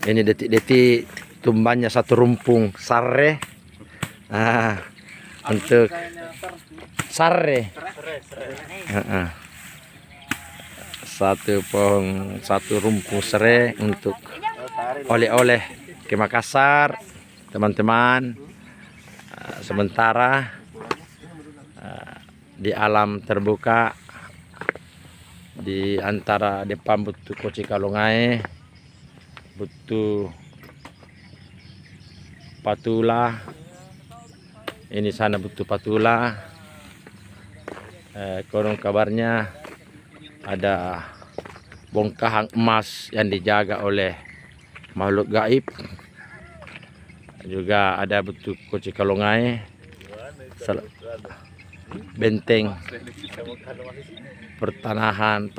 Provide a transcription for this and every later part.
Ini detik-detik tumbangnya satu rumpung sare. Untuk sare. Satu pohon, satu rumpung serai untuk oleh-oleh ke Makassar, teman-teman. Sementara di alam terbuka di antara depan butuh Koci Kalongai, butuh Patula, ini sana butuh Patula. Konon kabarnya ada bongkahan emas yang dijaga oleh makhluk gaib. Juga ada butuh Koci Kalongai, benteng pertahanan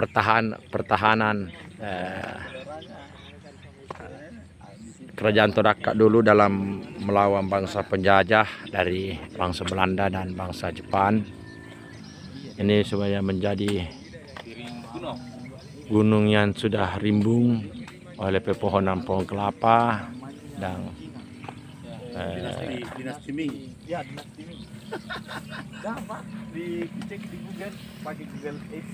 kerajaan Todakkak dulu dalam melawan bangsa penjajah dari bangsa Belanda dan bangsa Jepang. Ini semuanya menjadi gunung yang sudah rimbun oleh pepohonan pohon kelapa dan dinasti Ming. Ya, dinasti Ming. Gampang dicek di Google, pakai Google Earth.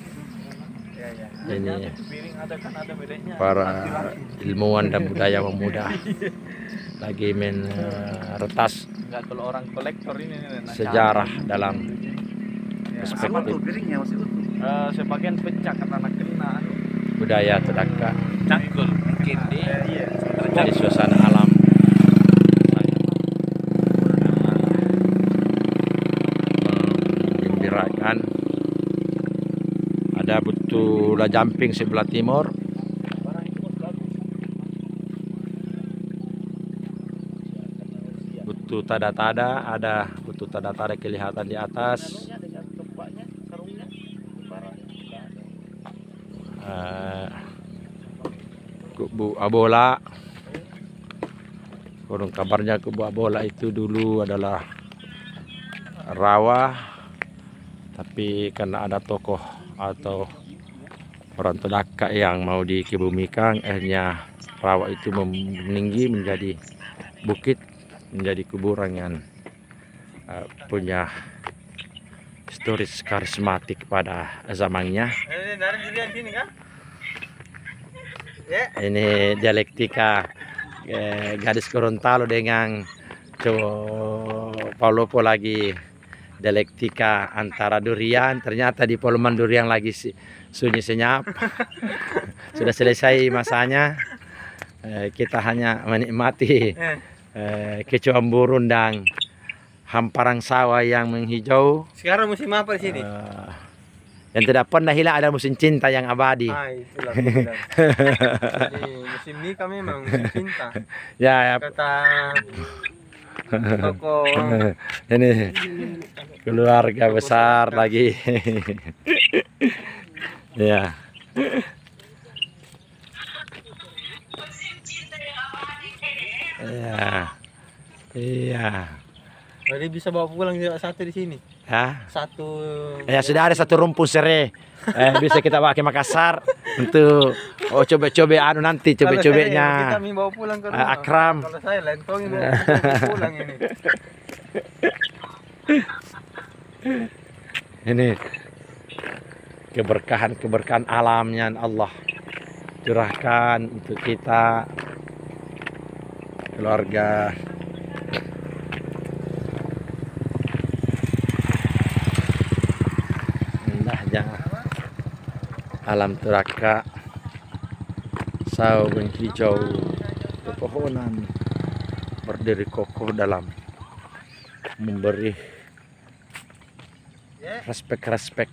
Ya. Ini Piring ada kan ada bedanya. para ilmuwan dan budayawan muda lagi meretas Kalau orang kolektor ini sejarah dalam perspektif piringnya masih utuh. Sebagian pecah karena kena budaya Todakkak. cangkul mungkin Jadi suasana alam menggembirakan. Ada butuh Lajamping sebelah timur, butuh tada-tada, ada butuh tada-tada kelihatan di atas. Kubu Abola. Konon kabarnya Kubu Abola itu dulu adalah rawa, tapi karena ada tokoh atau orang Todakkak yang mau dikebumikan, akhirnya rawa itu meninggi menjadi bukit, menjadi kuburan yang punya historis karismatik pada zamannya. Ini dialektika gadis Gorontalo dengan Palopo lagi dialektika antara durian. Ternyata di Poloman durian lagi sunyi senyap. Sudah selesai masanya. Kita hanya menikmati kecuan burung dan hamparan sawah yang menghijau. Sekarang musim apa di sini? Yang tidak pernah hilang ada musim cinta yang abadi. Itulah bilang. Jadi musim ini kami memang musim cinta. Ya. Kata toko ini keluarga besar lagi. Ya. Ya. Iya. Jadi bisa bawa pulang juga satu di sini. Ya. Satu. Ya sudah ada satu rumpun serai. Bisa kita bawa ke Makassar untuk coba-coba nanti coba-cobanya. Kita bawa pulang ke rumah. Akram. Kalau saya lentong bawa pulang ini. Ini keberkahan alam yang Allah curahkan untuk kita, keluarga. Indahnya alam Todakkak, saung hijau, pepohonan berdiri kokoh dalam memberi respek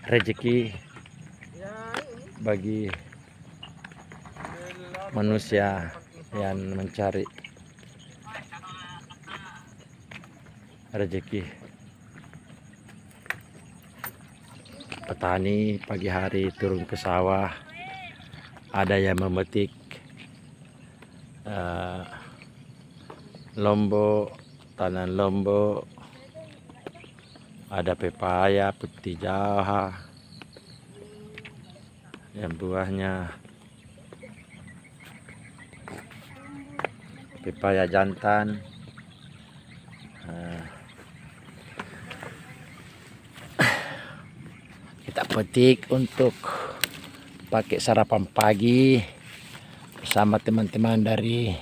rezeki bagi manusia yang mencari rezeki. Petani pagi hari turun ke sawah, ada yang memetik lombok, tanan lombok, ada pepaya, putih jaha yang buahnya pepaya jantan. Nah, kita petik untuk pakai sarapan pagi bersama teman-teman dari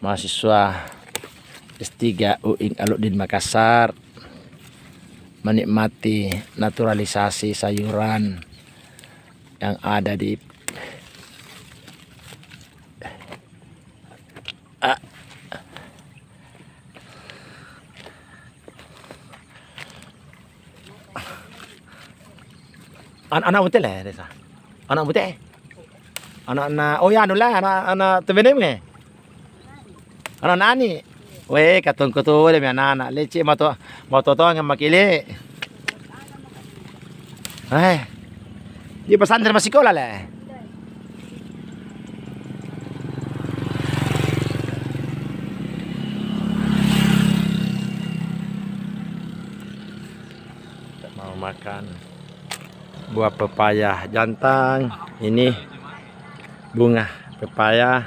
mahasiswa S3 UIN Alauddin Makassar, menikmati naturalisasi sayuran yang ada di anak-anak betul lah desa. Anak betul. Anak-anak oh ya anu lah anak tebenem ke? Anak nani. Weh katong kutu le anak-anak leceh moto ngam makile. Di pesantren masih sekolah lah. Kita mau makan buah pepaya jantan. Ini bunga pepaya.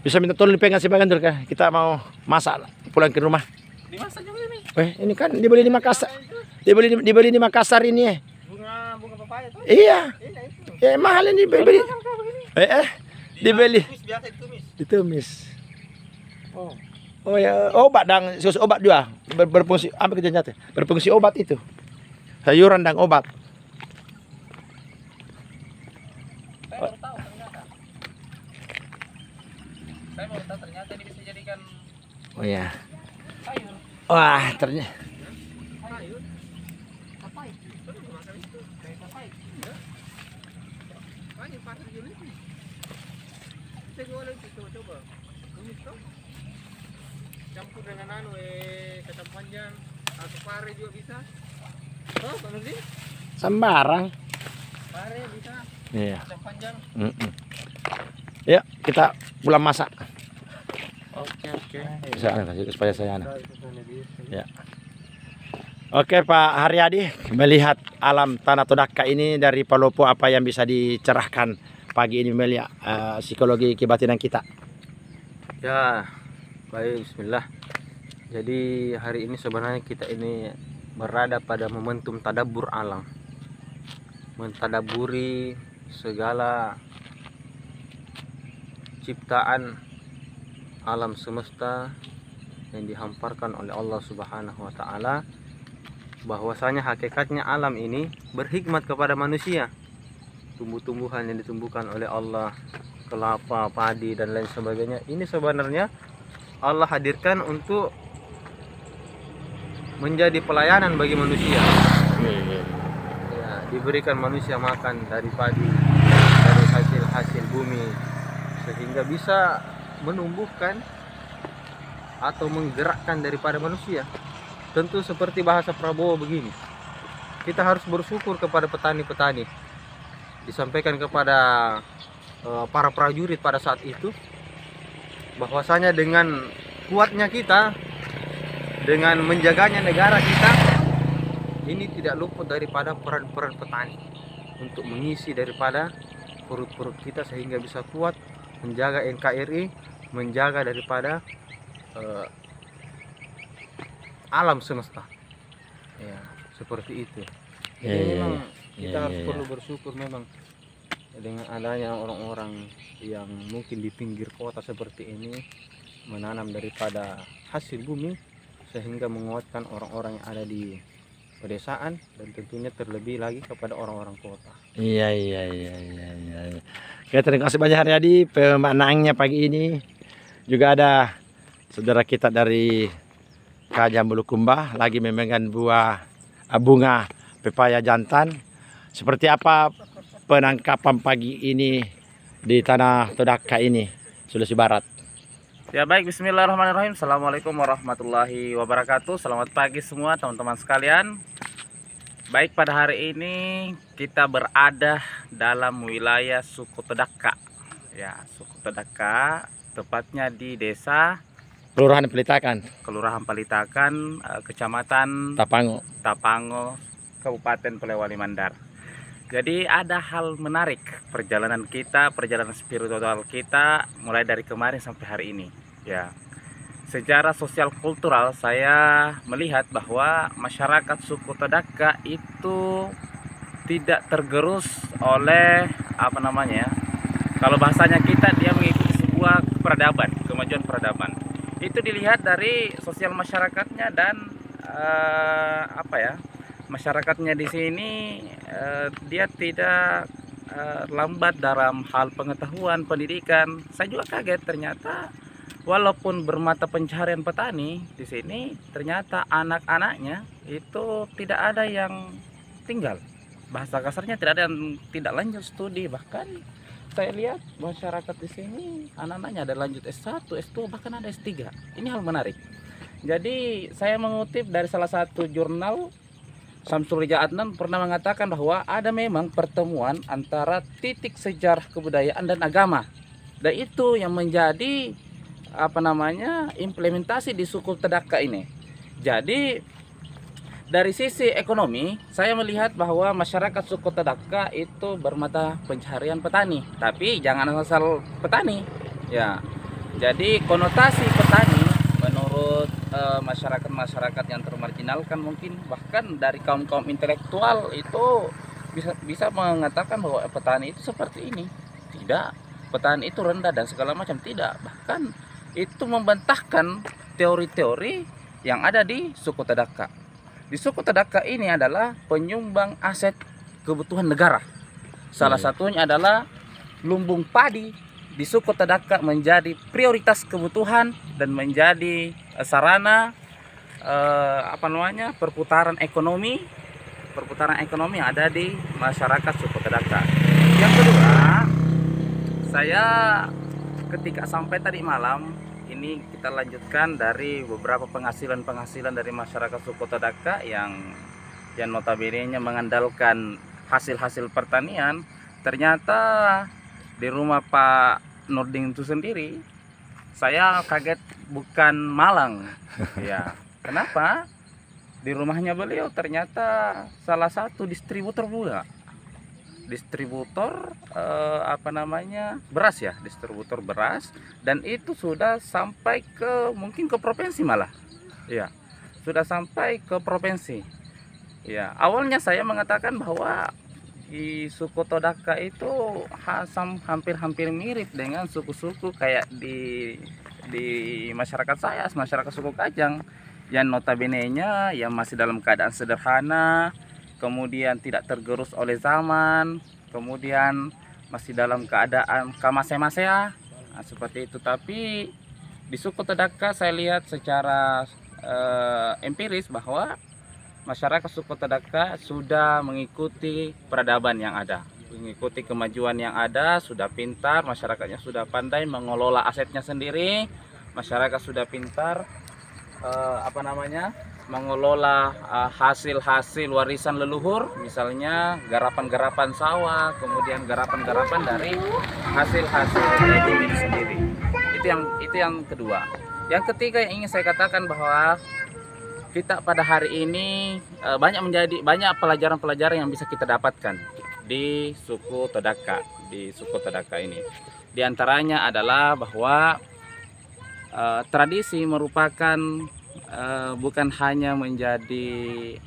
Bisa minta tolong dipegang si bagan dulu kah? Kita mau masak pulang ke rumah. Dimasak juga ini. Ini kan dibeli di Makassar. Dibeli di Makassar ini. Bunga pepaya tuh. Iya. Itu. Mahal ini beli. Dibeli. Biasa ditumis. Ditumis. Oh. Oh ya, obat dan susu obat juga. Berfungsi apa kerjanya tuh? Berfungsi obat itu. Sayuran dan obat. Saya baru tahu ternyata. Saya baru tahu ternyata ini bisa jadikan Oh ya. sayur. Wah, ternyata. Sayur. Papai. Terus makan itu kayak papai. Ya. Banyak pasar juga ini. Saya jual itu coba. Tumis tuh. Campur dengan kacang panjang atau pare juga bisa. Oh, Pak Nurdin? Sembarang. Pare bisa. Iya. Kacang panjang. Ya, kita pulang masak. Oke. Bisa supaya saya Ya. Oke Pak Haryadi, melihat alam Tanah Todaka ini dari Palopo, apa yang bisa dicerahkan pagi ini melihat psikologi kebatinan kita? Ya, baik, bismillah. Jadi hari ini sebenarnya kita ini berada pada momentum tadabbur alam. Mentadaburi segala ciptaan alam semesta yang dihamparkan oleh Allah Subhanahu wa taala, bahwasanya hakikatnya alam ini berhikmat kepada manusia. Tumbuh-tumbuhan yang ditumbuhkan oleh Allah, kelapa, padi dan lain sebagainya, ini sebenarnya Allah hadirkan untuk menjadi pelayanan bagi manusia. Ya, diberikan manusia makan dari padi, dari hasil-hasil bumi, sehingga bisa menumbuhkan atau menggerakkan daripada manusia. Tentu seperti bahasa Prabowo begini, kita harus bersyukur kepada petani-petani. Disampaikan kepada para prajurit pada saat itu, bahwasanya dengan kuatnya kita, dengan menjaganya negara kita, ini tidak luput daripada peran-peran petani untuk mengisi daripada perut-perut kita sehingga bisa kuat menjaga NKRI, menjaga daripada alam semesta. Ya, seperti itu. Jadi memang kita harus perlu bersyukur memang dengan adanya orang-orang yang mungkin di pinggir kota seperti ini menanam daripada hasil bumi, sehingga menguatkan orang-orang yang ada di pedesaan dan tentunya terlebih lagi kepada orang-orang kota. Iya. Oke, terima kasih banyak Haryadi pemaknaannya pagi ini. Juga ada saudara kita dari Kajang Bulukumba lagi memegang bunga pepaya jantan. Seperti apa penangkapan pagi ini di Tanah Todaka ini, Sulawesi Barat? Ya baik, bismillahirrahmanirrahim. Assalamualaikum warahmatullahi wabarakatuh. Selamat pagi semua teman-teman sekalian. Baik, pada hari ini kita berada dalam wilayah suku Todaka. Ya, suku Todaka, tepatnya di desa Kelurahan Pelitakan, Kelurahan Pelitakan, Kecamatan Tapango. Tapango, Kabupaten Polewali Mandar. Jadi ada hal menarik perjalanan kita, perjalanan spiritual kita mulai dari kemarin sampai hari ini. Ya, secara sosial kultural saya melihat bahwa masyarakat suku Tadaka itu tidak tergerus oleh apa namanya? Kalau bahasanya kita, dia mengikuti sebuah peradaban, kemajuan peradaban. Itu dilihat dari sosial masyarakatnya dan apa ya? Masyarakatnya di sini dia tidak lambat dalam hal pengetahuan pendidikan. Saya juga kaget ternyata walaupun bermata pencaharian petani di sini, ternyata anak-anaknya itu tidak ada yang tinggal. Bahasa kasarnya tidak ada yang tidak lanjut studi. Bahkan saya lihat masyarakat di sini anak-anaknya ada lanjut S1, S2, bahkan ada S3. Ini hal menarik. Jadi saya mengutip dari salah satu jurnal, Samsul Rija Adnan pernah mengatakan bahwa ada memang pertemuan antara titik sejarah kebudayaan dan agama. Dan itu yang menjadi apa namanya implementasi di suku Tadaka ini. Jadi dari sisi ekonomi saya melihat bahwa masyarakat suku Tadaka itu bermata pencaharian petani. Tapi jangan asal petani. Ya. Jadi konotasi petani menurut masyarakat-masyarakat yang termarginalkan mungkin bahkan dari kaum-kaum intelektual itu bisa mengatakan bahwa petani itu seperti ini. Tidak, petani itu rendah dan segala macam, tidak. Bahkan itu membantahkan teori-teori yang ada di suku Tadaka. Di suku Tadaka ini adalah penyumbang aset kebutuhan negara. Salah satunya adalah lumbung padi. Di suku Tadaka menjadi prioritas kebutuhan dan menjadi sarana perputaran ekonomi yang ada di masyarakat suku Tadaka. Yang kedua, saya ketika sampai tadi malam ini kita lanjutkan dari beberapa penghasilan dari masyarakat suku Tadaka yang notabene-nya mengandalkan hasil pertanian. Ternyata di rumah Pak Nurdin itu sendiri saya kaget bukan malang. Ya, kenapa? Di rumahnya beliau ternyata salah satu distributor juga. Distributor beras ya, distributor beras, dan itu sudah sampai ke mungkin ke provinsi malah. Ya, sudah sampai ke provinsi. Ya, awalnya saya mengatakan bahwa di suku Tadaka itu hampir mirip dengan suku-suku kayak di masyarakat saya, masyarakat suku Kajang yang notabene-nya yang masih dalam keadaan sederhana, kemudian tidak tergerus oleh zaman, kemudian masih dalam keadaan kamase-masea, seperti itu. Tapi di suku Tadaka saya lihat secara empiris bahwa masyarakat suku Tadaka sudah mengikuti peradaban yang ada, mengikuti kemajuan yang ada, sudah pintar, masyarakatnya sudah pandai mengelola asetnya sendiri, masyarakat sudah pintar mengelola hasil-hasil warisan leluhur, misalnya garapan-garapan sawah, kemudian garapan-garapan dari hasil-hasil bumi itu sendiri. Itu yang kedua. Yang ketiga yang ingin saya katakan bahwa kita pada hari ini banyak pelajaran-pelajaran yang bisa kita dapatkan di suku Tadaka, ini. Di antaranya adalah bahwa tradisi merupakan bukan hanya menjadi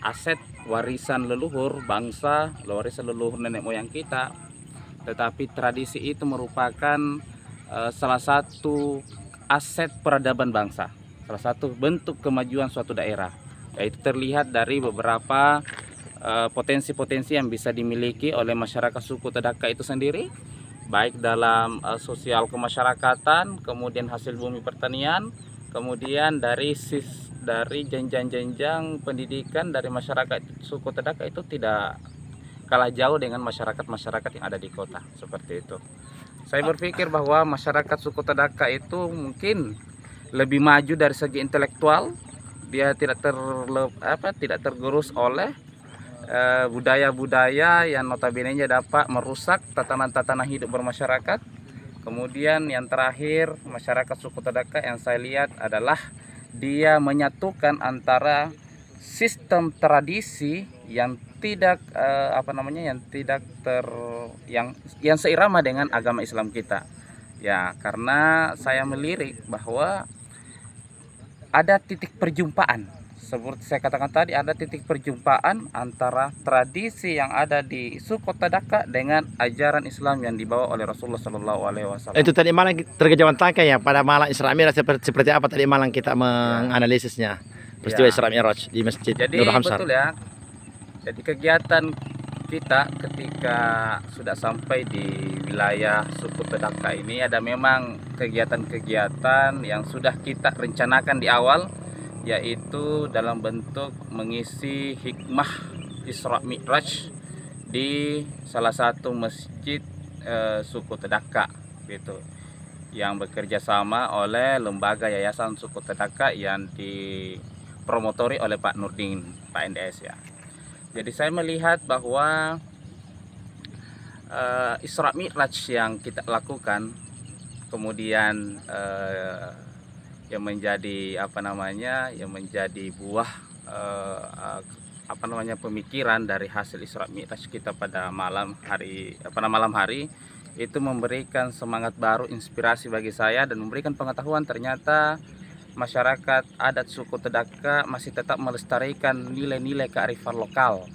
aset warisan leluhur bangsa, warisan leluhur nenek moyang kita, tetapi tradisi itu merupakan salah satu aset peradaban bangsa, salah satu bentuk kemajuan suatu daerah. Yaitu terlihat dari beberapa potensi-potensi yang bisa dimiliki oleh masyarakat suku Tadaka itu sendiri, baik dalam sosial kemasyarakatan, kemudian hasil bumi pertanian, kemudian dari jenjang-jenjang pendidikan dari masyarakat suku Tadaka itu tidak kalah jauh dengan masyarakat-masyarakat yang ada di kota, seperti itu. Saya berpikir bahwa masyarakat suku Tadaka itu mungkin lebih maju dari segi intelektual. Dia tidak tergerus oleh budaya-budaya yang notabene-nya dapat merusak tatanan-tatanan hidup bermasyarakat. Kemudian yang terakhir, masyarakat suku Tadaka yang saya lihat adalah dia menyatukan antara sistem tradisi yang tidak yang tidak yang seirama dengan agama Islam kita. Ya, karena saya melirik bahwa ada titik perjumpaan. Seperti saya katakan tadi, ada titik perjumpaan antara tradisi yang ada di suku Tadaka dengan ajaran Islam yang dibawa oleh Rasulullah SAW. Itu tadi malam terkejauhan tangkai ya, pada malam Isra Mi'raj seperti apa tadi malam kita menganalisisnya peristiwa Isra Mi'raj di Masjid Jadi Nur Hamzah. betul ya. Jadi kegiatan kita ketika sudah sampai di wilayah suku Tadaka ini, ada memang kegiatan-kegiatan yang sudah kita rencanakan di awal, yaitu dalam bentuk mengisi hikmah Isra Mi'raj di salah satu masjid suku Tadaka gitu, yang bekerja sama oleh lembaga Yayasan Suku Tadaka yang dipromotori oleh Pak Nurdin, Pak NDS ya. Jadi saya melihat bahwa Isra Mi'raj yang kita lakukan, kemudian yang menjadi yang menjadi buah pemikiran dari hasil Isra Mi'raj kita pada malam hari itu memberikan semangat baru, inspirasi bagi saya, dan memberikan pengetahuan ternyata masyarakat adat suku Tadaka masih tetap melestarikan nilai-nilai kearifan lokal.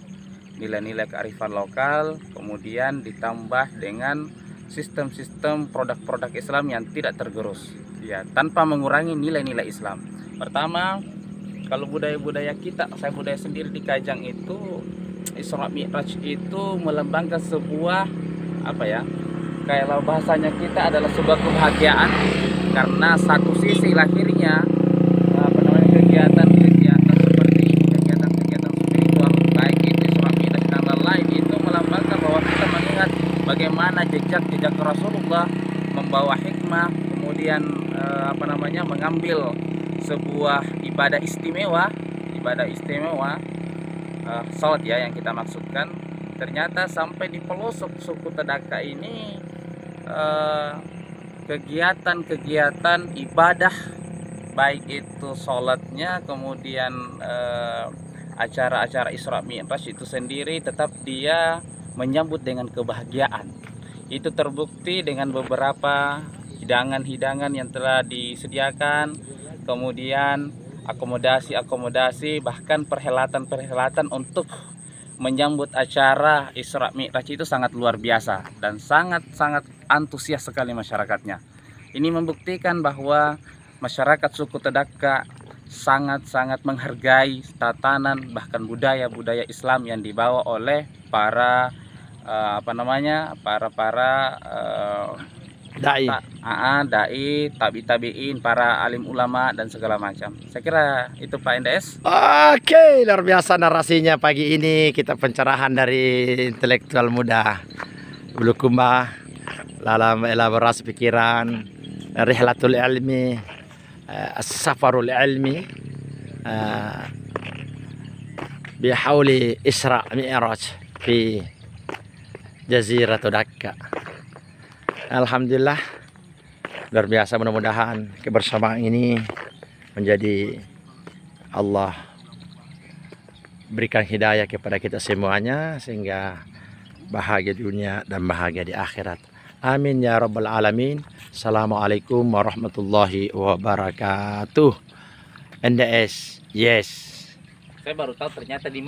Nilai-nilai kearifan lokal kemudian ditambah dengan sistem-sistem produk-produk Islam yang tidak tergerus ya, tanpa mengurangi nilai-nilai Islam. Pertama, kalau budaya-budaya kita, saya budaya sendiri di Kajang itu, Isra Mi'raj itu melambangkan sebuah kalau bahasanya kita adalah sebuah kebahagiaan, karena satu sisi lahirnya kegiatan-kegiatan seperti kegiatan-kegiatan spiritual, baik itu Isra Mi'raj dan lain-lain, itu melambangkan bahwa kita mengingat bagaimana jejak Rasulullah membawa hikmah, kemudian mengambil sebuah ibadah istimewa salat ya yang kita maksudkan. Ternyata sampai di pelosok suku Tadaka ini kegiatan-kegiatan ibadah, baik itu sholatnya, kemudian acara-acara Isra Mi'raj itu sendiri tetap dia menyambut dengan kebahagiaan. Itu terbukti dengan beberapa hidangan-hidangan yang telah disediakan, kemudian akomodasi, bahkan perhelatan-perhelatan untuk menyambut acara Isra Mi'raj itu sangat luar biasa, dan sangat-sangat antusias sekali masyarakatnya. Ini membuktikan bahwa masyarakat suku Tadaka sangat-sangat menghargai tatanan bahkan budaya-budaya Islam yang dibawa oleh para dai, tabi'in, para alim ulama dan segala macam. Saya kira itu Pak NDS. Oke, luar biasa narasinya pagi ini. Kita pencerahan dari intelektual muda Bulukumba dalam elaborasi pikiran, rihlatul ilmi, safarul ilmi, bihauli Isra Mi'raj fi Jazirah Tadaka. Alhamdulillah, luar biasa. Mudah-mudahan kebersamaan ini menjadi Allah berikan hidayah kepada kita semuanya, sehingga bahagia di dunia dan bahagia di akhirat. Amin ya rabbal alamin. Assalamualaikum warahmatullahi wabarakatuh. NDS, yes. Saya baru tahu ternyata di